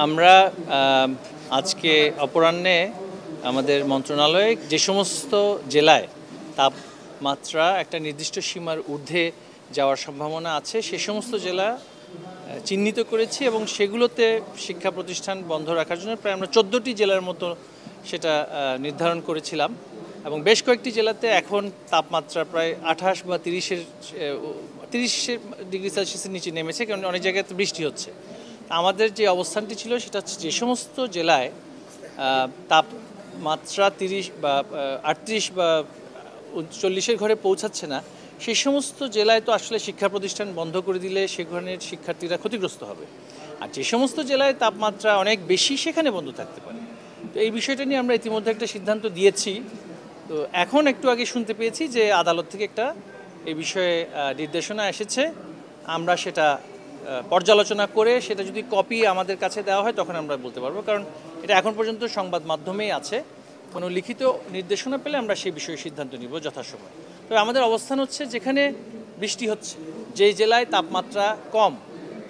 আমরা আজকে অপরাহ্নে আমাদের মন্ত্রণালয়ে যে সমস্ত জেলায় তাপমাত্রা একটা নির্দিষ্ট সীমার ঊর্ধ্বে যাওয়ার সম্ভাবনা আছে সে সমস্ত জেলা চিহ্নিত করেছি এবং সেগুলোতে শিক্ষা প্রতিষ্ঠান বন্ধ রাখার জন্য প্রায় আমরা 14টি জেলার মতো সেটা নির্ধারণ করেছিলাম এবং বেশ কয়েকটি জেলাতে এখন তাপমাত্রা প্রায় 28 বা 30 ডিগ্রি সেলসিয়াসের নিচে নেমেছে, কারণ অনেক জায়গায় বৃষ্টি হচ্ছে। আমাদের যে অবস্থানটি ছিল সেটা হচ্ছে যে সমস্ত জেলায় তাপমাত্রা 30 বা 38 বা 40-এর ঘরে পৌঁছাচ্ছে না, সেই সমস্ত জেলায় তো আসলে শিক্ষা প্রতিষ্ঠান বন্ধ করে দিলে সেখানের শিক্ষার্থীরা ক্ষতিগ্রস্ত হবে। আর যে সমস্ত জেলায় তাপমাত্রা অনেক বেশি সেখানে বন্ধ থাকতে পারে। তো এই বিষয়টা নিয়ে আমরা ইতিমধ্যে একটা সিদ্ধান্ত দিয়েছি। তো এখন একটু আগে শুনতে পেয়েছি যে আদালত থেকে একটা এই বিষয়ে নির্দেশনা এসেছে। আমরা সেটা পর্যালোচনা করে সেটা যদি কপি আমাদের কাছে দেওয়া হয় তখন আমরা বলতে পারবো, কারণ এটা এখন পর্যন্ত সংবাদ মাধ্যমেই আছে। কোনো লিখিত নির্দেশনা পেলে আমরা সেই বিষয়ে সিদ্ধান্ত নিব যথাসময়ে। তবে আমাদের অবস্থান হচ্ছে যেখানে বৃষ্টি হচ্ছে, যেই জেলায় তাপমাত্রা কম,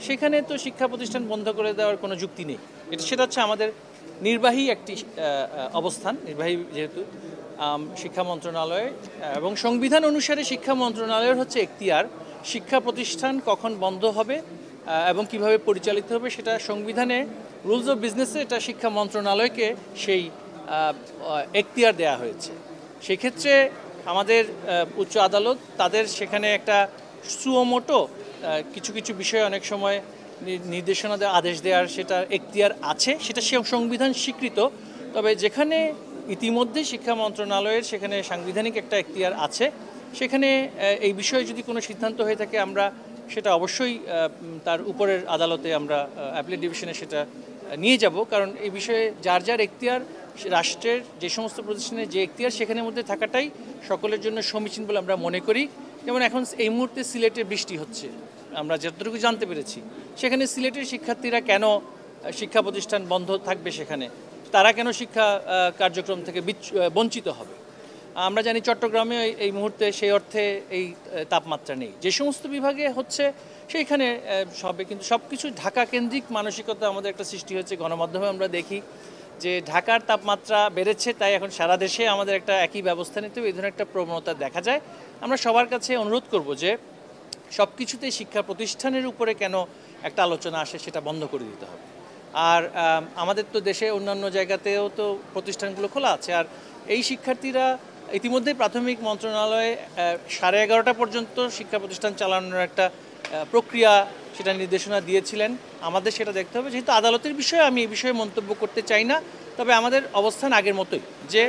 সেখানে তো শিক্ষা প্রতিষ্ঠান বন্ধ করে দেওয়ার কোনো যুক্তি নেই। সেটা হচ্ছে আমাদের নির্বাহী একটি অবস্থান, নির্বাহী যেহেতু শিক্ষা মন্ত্রণালয় এবং সংবিধান অনুসারে শিক্ষা মন্ত্রণালয়ের হচ্ছে এখতিয়ার শিক্ষা প্রতিষ্ঠান কখন বন্ধ হবে এবং কিভাবে পরিচালিত হবে সেটা সংবিধানে রুলস অফ বিজনেসে এটা শিক্ষা মন্ত্রণালয়কে সেই এখতিয়ার দেয়া হয়েছে। সেক্ষেত্রে আমাদের উচ্চ আদালত তাদের সেখানে একটা সুমোটো কিছু কিছু বিষয়ে অনেক সময় নির্দেশনা আদেশ দেওয়ার সেটা এখতিয়ার আছে, সেটা সংবিধান স্বীকৃত। তবে যেখানে ইতিমধ্যে শিক্ষা মন্ত্রণালয়ের সেখানে সাংবিধানিক একটা এখতিয়ার আছে, সেখানে এই বিষয়ে যদি কোনো সিদ্ধান্ত হয়ে থাকে আমরা সেটা অবশ্যই তার উপরের আদালতে আমরা অ্যাপিলেট ডিভিশনে সেটা নিয়ে যাব, কারণ এই বিষয়ে যার যার এখতিয়ার রাষ্ট্রের যে সমস্ত প্রতিষ্ঠানের যে এখতিয়ার সেখানের মধ্যে থাকাটাই সকলের জন্য সমীচীন বলে আমরা মনে করি। যেমন এখন এই মুহূর্তে সিলেটে বৃষ্টি হচ্ছে, আমরা যতটুকু জানতে পেরেছি সেখানে সিলেটের শিক্ষার্থীরা কেন শিক্ষা প্রতিষ্ঠান বন্ধ থাকবে, সেখানে তারা কেন শিক্ষা কার্যক্রম থেকে বঞ্চিত হবে। আমরা জানি চট্টগ্রামে এই মুহূর্তে সেই অর্থে এই তাপমাত্রা নেই, যে সমস্ত বিভাগে হচ্ছে সেইখানে সবে, কিন্তু সব কিছু ঢাকা কেন্দ্রিক মানসিকতা আমাদের একটা সৃষ্টি হয়েছে। গণমাধ্যমে আমরা দেখি যে ঢাকার তাপমাত্রা বেড়েছে, তাই এখন সারা দেশে আমাদের একটা একই ব্যবস্থা নিতে হবে, এই ধরনের একটা প্রবণতা দেখা যায়। আমরা সবার কাছে অনুরোধ করব যে সব কিছুতেই শিক্ষা প্রতিষ্ঠানের উপরে কেন একটা আলোচনা আসে সেটা বন্ধ করে দিতে হবে। আর আমাদের তো দেশে অন্যান্য জায়গাতেও তো প্রতিষ্ঠানগুলো খোলা আছে, আর এই শিক্ষার্থীরা ইতিমধ্যে প্রাথমিক মন্ত্রণালয়ে 11:30 পর্যন্ত শিক্ষা প্রতিষ্ঠান চালানোর একটা প্রক্রিয়া সেটা নির্দেশনা দিয়েছিলেন। আমাদের সেটা দেখতে হবে, যেহেতু আদালতের বিষয়ে আমি এই বিষয়ে মন্তব্য করতে চাই না। তবে আমাদের অবস্থান আগের মতোই, যে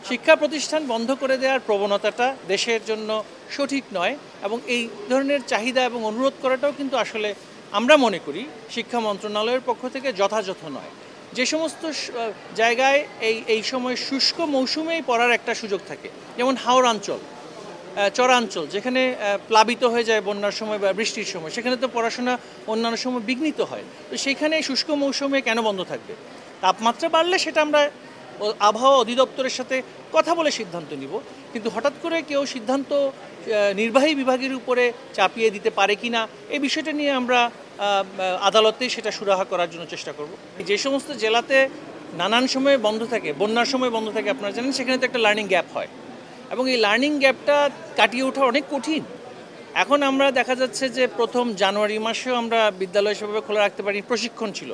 শিক্ষা প্রতিষ্ঠান বন্ধ করে দেওয়ার প্রবণতাটা দেশের জন্য সঠিক নয় এবং এই ধরনের চাহিদা এবং অনুরোধ করাটাও কিন্তু আসলে আমরা মনে করি শিক্ষা মন্ত্রণালয়ের পক্ষ থেকে যথাযথ নয়। যে সমস্ত জায়গায় এই সময় শুষ্ক মৌসুমেই পড়ার একটা সুযোগ থাকে, যেমন হাওড়াঞ্চল, চরাঞ্চল, যেখানে প্লাবিত হয়ে যায় বন্যার সময় বা বৃষ্টির সময়, সেখানে তো পড়াশোনা অন্যান্য সময় বিঘ্নিত হয়। তো সেইখানে শুষ্ক মৌসুমে কেন বন্ধ থাকবে? তাপমাত্রা বাড়লে সেটা আমরা আবহাওয়া অধিদপ্তরের সাথে কথা বলে সিদ্ধান্ত নিব, কিন্তু হঠাৎ করে কেউ সিদ্ধান্ত নির্বাহী বিভাগের উপরে চাপিয়ে দিতে পারে কি না, এই বিষয়টা নিয়ে আমরা আদালতে সেটা সুরাহা করার জন্য চেষ্টা করব। যে সমস্ত জেলাতে নানান সময়ে বন্ধ থাকে, বন্যার সময় বন্ধ থাকে, আপনারা জানেন সেখানে তো একটা লার্নিং গ্যাপ হয় এবং এই লার্নিং গ্যাপটা কাটিয়ে ওঠা অনেক কঠিন। এখন আমরা দেখা যাচ্ছে যে প্রথম জানুয়ারি মাসেও আমরা বিদ্যালয় সেভাবে খোলা রাখতে পারি, প্রশিক্ষণ ছিল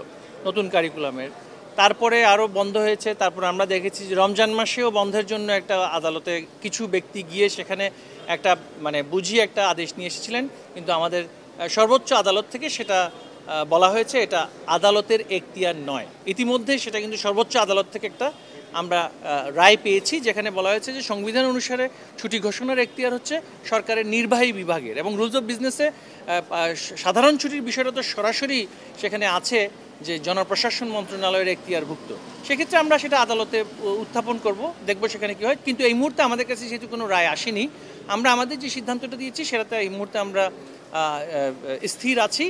নতুন কারিকুলামের, তারপরে আরও বন্ধ হয়েছে। তারপর আমরা দেখেছি যে রমজান মাসেও বন্ধের জন্য একটা আদালতে কিছু ব্যক্তি গিয়ে সেখানে একটা বুঝিয়ে একটা আদেশ নিয়ে এসেছিলেন, কিন্তু আমাদের সর্বোচ্চ আদালত থেকে সেটা বলা হয়েছে এটা আদালতের এখতিয়ার নয়। ইতিমধ্যে সেটা কিন্তু সর্বোচ্চ আদালত থেকে একটা আমরা রায় পেয়েছি, যেখানে বলা হয়েছে যে সংবিধান অনুসারে ছুটি ঘোষণার এখতিয়ার হচ্ছে সরকারের নির্বাহী বিভাগের এবং রুলস অফ বিজনেসে সাধারণ ছুটির বিষয়টা তো সরাসরি সেখানে আছে যে জনপ্রশাসন মন্ত্রণালয়ের এখতিয়ারভুক্ত। সেক্ষেত্রে আমরা সেটা আদালতে উত্থাপন করব, দেখব সেখানে কী হয়। কিন্তু এই মুহূর্তে আমাদের কাছে যেহেতু কোনো রায় আসেনি, আমরা আমাদের যে সিদ্ধান্তটা দিয়েছি সেটাতে এই মুহূর্তে আমরা স্থির আছি।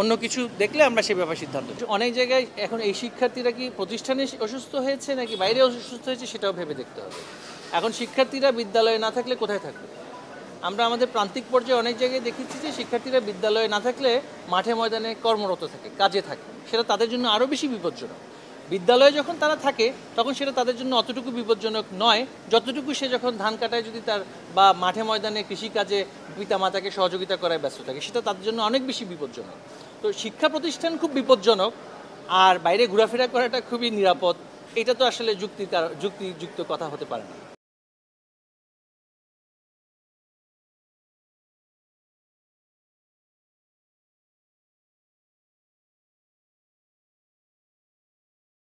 অন্য কিছু দেখলে আমরা সেই ব্যাপারে সিদ্ধান্ত। অনেক জায়গায় এখন এই শিক্ষার্থীরা কি প্রতিষ্ঠানে অসুস্থ হয়েছে নাকি বাইরে অসুস্থ হয়েছে সেটাও ভেবে দেখতে হবে। এখন শিক্ষার্থীরা বিদ্যালয়ে না থাকলে কোথায় থাকবে? আমরা আমাদের প্রান্তিক পর্যায়ে অনেক জায়গায় দেখেছি যে শিক্ষার্থীরা বিদ্যালয়ে না থাকলে মাঠে ময়দানে কর্মরত থাকে, কাজে থাকে, সেটা তাদের জন্য আরও বেশি বিপজ্জনক। বিদ্যালয়ে যখন তারা থাকে তখন সেটা তাদের জন্য অতটুকু বিপজ্জনক নয় যতটুকু সে যখন ধান কাটায় যদি তার বা মাঠে ময়দানে কৃষিকাজে পিতামাতাকে সহযোগিতা করায় ব্যস্ত থাকে, সেটা তাদের জন্য অনেক বেশি বিপজ্জনক। তো শিক্ষা প্রতিষ্ঠান খুব বিপজ্জনক, আর বাইরে ঘোরাফেরা করাটা খুবই নিরাপদ, এটা তো আসলে যুক্তিযুক্ত কথা হতে পারে না।